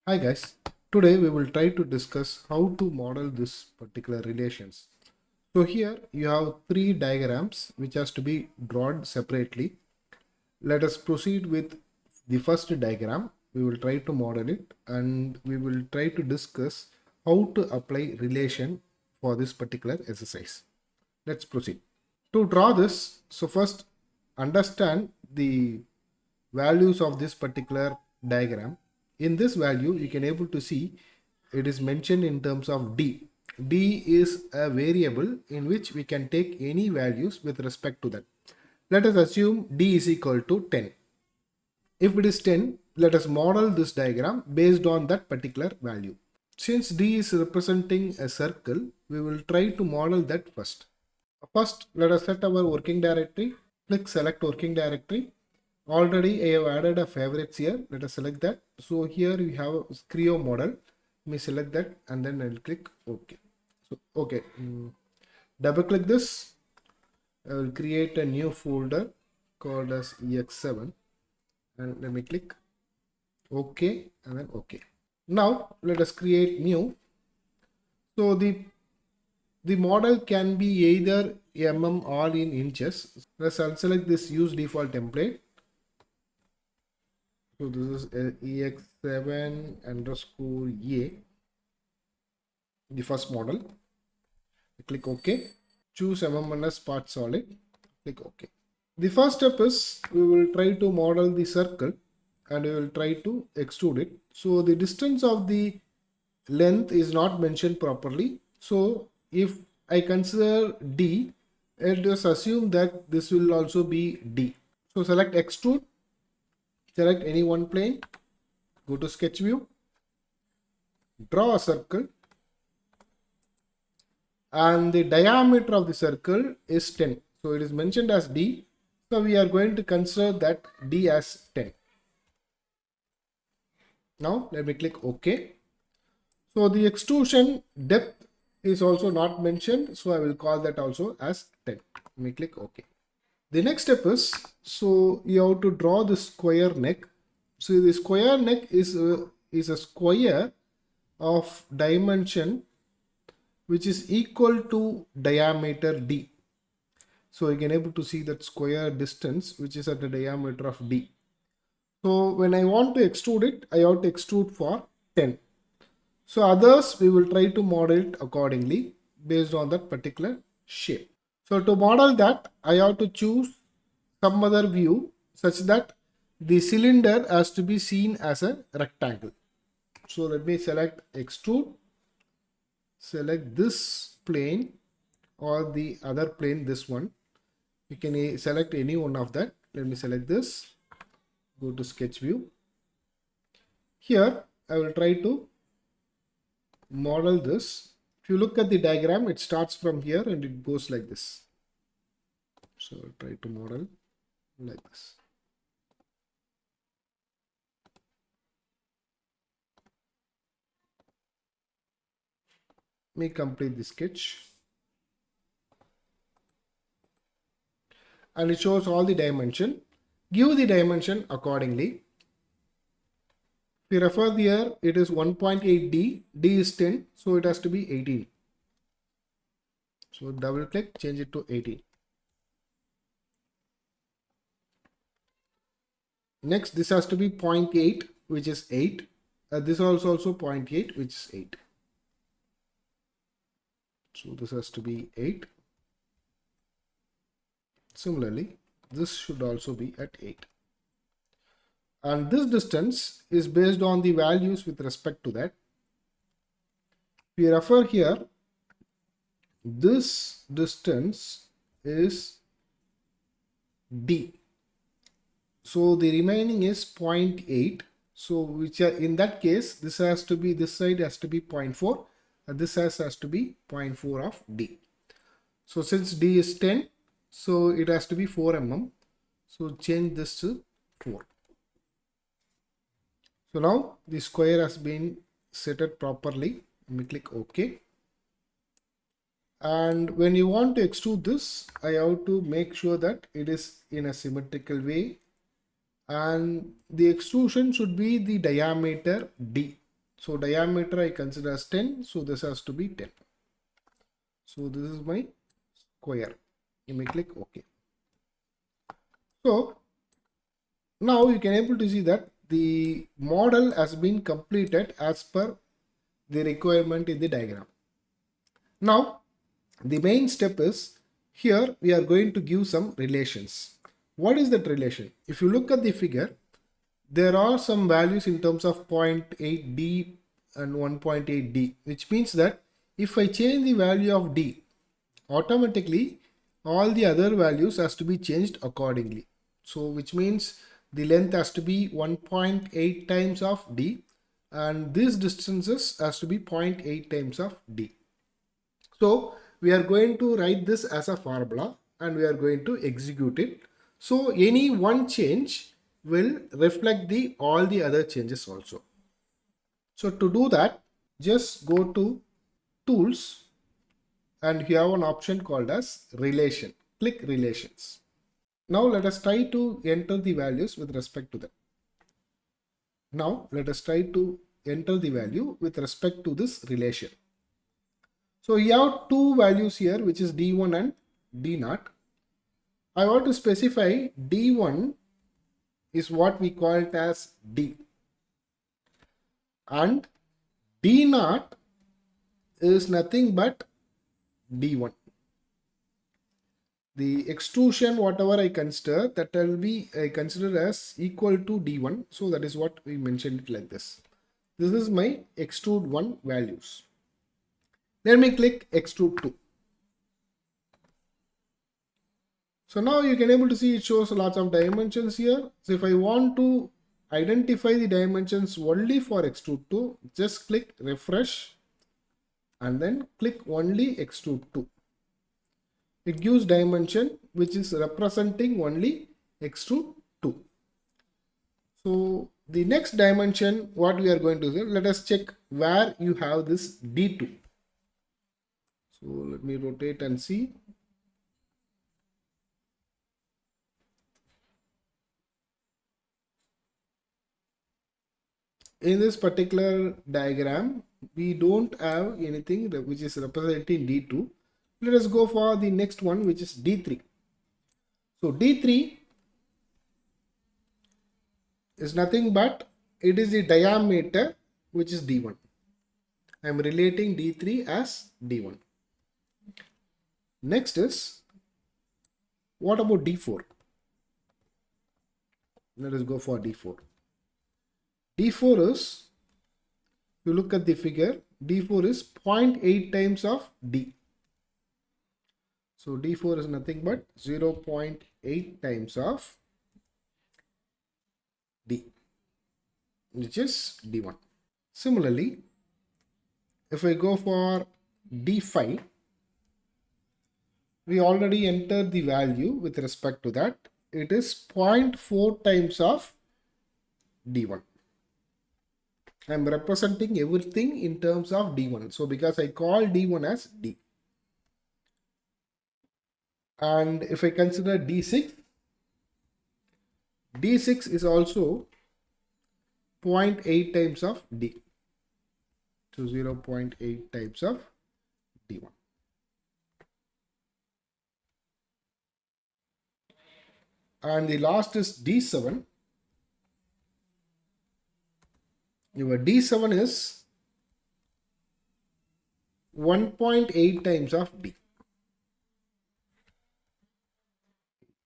Hi guys, today we will try to discuss how to model this particular relations. So here you have three diagrams which has to be drawn separately. Let us proceed with the first diagram. We will try to model it and we will try to discuss how to apply relation for this particular exercise. Let's proceed. To draw this, so first understand the values of this particular diagram. In this value, you can able to see it is mentioned in terms of d. D is a variable in which we can take any values with respect to that. Let us assume d is equal to 10. If it is 10, let us model this diagram based on that particular value. Since d is representing a circle, we will try to model that first. First, let us set our working directory. Click select working directory. Already I have added a favorites here. Let us select that. So here we have a Creo model. Let me select that and then I'll click OK. So okay, double click this. I will create a new folder called as ex7 and let me click OK and then OK. Now let us create new. So the model can be either or in inches. Let's unselect this use default template. So this is ex7 underscore a, the first model. Click OK. Choose as part solid. Click OK. The first step is we will try to model the circle and we will try to extrude it. So the distance of the length is not mentioned properly. So if I consider D, let us assume that this will also be D. So select extrude, select any one plane, go to sketch view, draw a circle, and the diameter of the circle is 10. So it is mentioned as D. So we are going to consider that D as 10. Now let me click OK. So the extrusion depth is also not mentioned. So I will call that also as 10. Let me click OK. The next step is, so you have to draw the square neck. So the square neck is a square of dimension which is equal to diameter D. So you can able to see that square distance which is at the diameter of D. So when I want to extrude it, I have to extrude for 10. So others we will try to model it accordingly based on that particular shape. So to model that, I have to choose some other view such that the cylinder has to be seen as a rectangle. So let me select extrude, select this plane or the other plane, this one. You can select any one of that. Let me select this, go to sketch view. Here I will try to model this. If you look at the diagram, it starts from here and it goes like this. So I'll try to model like this. Let me complete the sketch. And it shows all the dimension. Give the dimension accordingly. If you refer here, it is 1.8D, D is 10, so it has to be 18. So double click, change it to 18. Next, this has to be 0.8, which is 8. This also 0.8, which is 8. So this has to be 8. Similarly, this should also be at 8. And this distance is based on the values with respect to that. If you refer here, this distance is D. So the remaining is 0.8. So which are, in that case, this has to be, this side has to be 0.4 and this has to be 0.4 of D. So since D is 10, so it has to be 4 mm. So change this to 4. So now the square has been set it properly. Let me click OK. And when you want to extrude this, I have to make sure that it is in a symmetrical way. And the extrusion should be the diameter D. So diameter I consider as 10. So this has to be 10. So this is my square. You may click OK. So now you can able to see that the model has been completed as per the requirement in the diagram. Now the main step is here we are going to give some relations. What is that relation? If you look at the figure, there are some values in terms of 0.8d and 1.8d, which means that if I change the value of d, automatically all the other values has to be changed accordingly. So which means the length has to be 1.8 times of d and this distances has to be 0.8 times of d. So we are going to write this as a formula and we are going to execute it. So any one change will reflect the all the other changes also. So to do that, just go to tools and you have an option called as relation. Click relations. Now let us try to enter the values with respect to them. Now let us try to enter the value with respect to this relation. So you have two values here, which is d1 and d0. I want to specify d1 is what we call it as d and d0 is nothing but d1. The extrusion whatever I consider, that will be I consider as equal to d1. So that is what we mentioned it like this. This is my extrude 1 values. Let me click extrude 2. So now you can able to see it shows lots of dimensions here. So if I want to identify the dimensions only for extrude 2, just click refresh and then click only extrude 2. It gives dimension which is representing only extrude 2. So the next dimension what we are going to do, let us check where you have this D2. So let me rotate and see. In this particular diagram, we don't have anything which is representing D2. Let us go for the next one, which is D3. So D3 is nothing but it is the diameter which is D1. I am relating D3 as D1. Next is, what about D4? Let us go for D4. D4 is, if you look at the figure, D4 is 0.8 times of D. So D4 is nothing but 0.8 times of D, which is D1. Similarly, if I go for D5, we already entered the value with respect to that. It is 0.4 times of D1. I am representing everything in terms of D1. So because I call D1 as D. And if I consider D6, D6 is also 0.8 times of D. So 0.8 times of D1. And the last is D7. Your D7 is 1.8 times of D.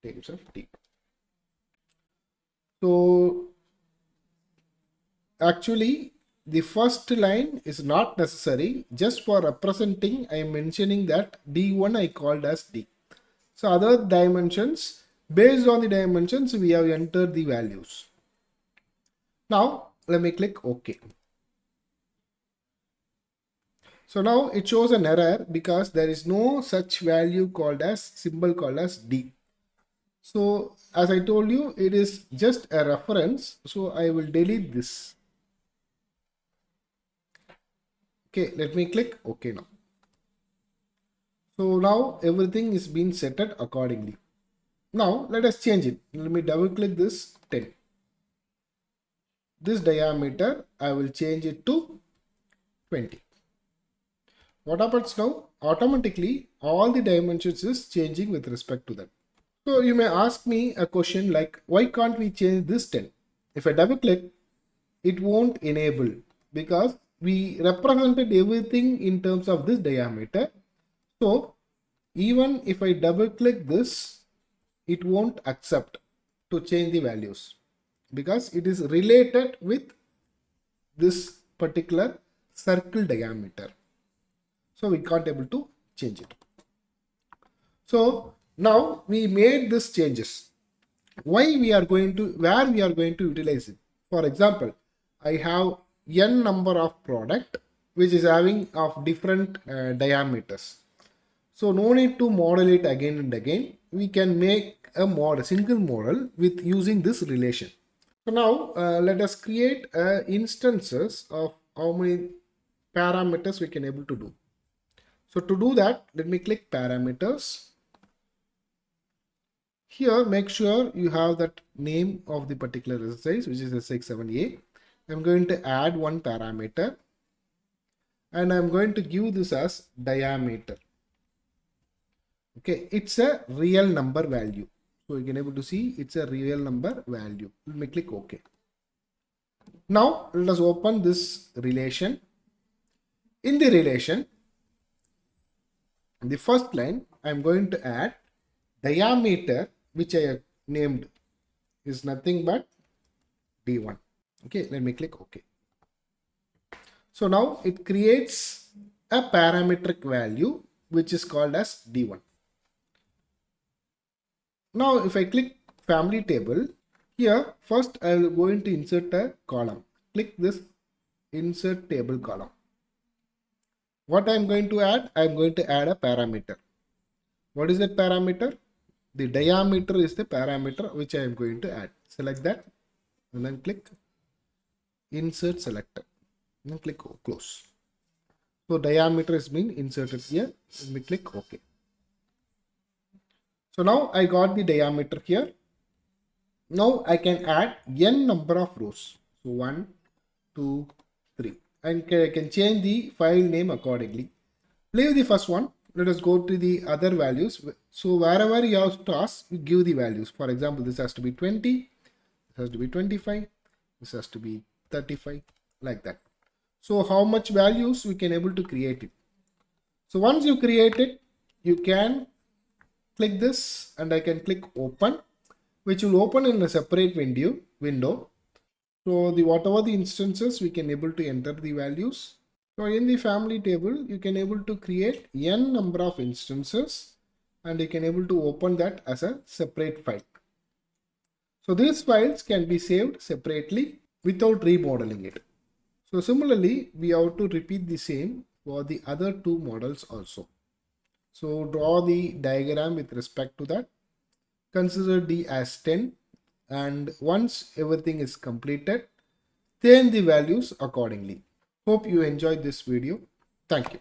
Times of D. So actually the first line is not necessary. Just for representing, I am mentioning that D1 I called as D. So other dimensions, based on the dimensions, we have entered the values. Now let me click OK. So now it shows an error because there is no such value called as symbol called as D. So as I told you, it is just a reference. So I will delete this. Okay, let me click OK now. So now everything is being set accordingly. Now let us change it. Let me double click this 10. This diameter I will change it to 20. What happens now? Automatically, all the dimensions is changing with respect to that. So you may ask me a question like, why can't we change this 10? If I double click, it won't enable because we represented everything in terms of this diameter. So even if I double click this, it won't accept to change the values because it is related with this particular circle diameter. So we can't able to change it. So now we made these changes. Where we are going to utilize it? For example, I have n number of product which is having of different diameters. So no need to model it again and again. We can make a model, single model with using this relation. So now let us create instances of how many parameters we can able to do. So to do that, let me click parameters. Here, make sure you have that name of the particular exercise, which is SX7A. I'm going to add one parameter and I'm going to give this as diameter. Okay, it's a real number value. So you can able to see it's a real number value. Let me click OK. Now let us open this relation. In the relation, in the first line, I'm going to add diameter, which I have named is nothing but D1. Okay, let me click OK. So now it creates a parametric value which is called as D1. Now if I click family table, here first I will going to insert a column. Click this insert table column. What I am going to add? I am going to add a parameter. What is that parameter? The diameter is the parameter which I am going to add. Select that and then click insert selector and then click close. So diameter is being inserted here. Let me click OK. So now I got the diameter here. Now I can add n number of rows. So 1, 2, 3. And I can change the file name accordingly. Leave the first one. Let us go to the other values. So wherever you have to ask, you give the values. For example, this has to be 20, this has to be 25, this has to be 35, like that. So how much values we can able to create it. So once you create it, you can click this and I can click open, which will open in a separate window. So whatever the instances, we can able to enter the values. So in the family table, you can able to create n number of instances and you can able to open that as a separate file. So these files can be saved separately without remodeling it. So similarly, we have to repeat the same for the other two models also. So draw the diagram with respect to that. Consider D as 10 and once everything is completed, change the values accordingly. Hope you enjoyed this video. Thank you.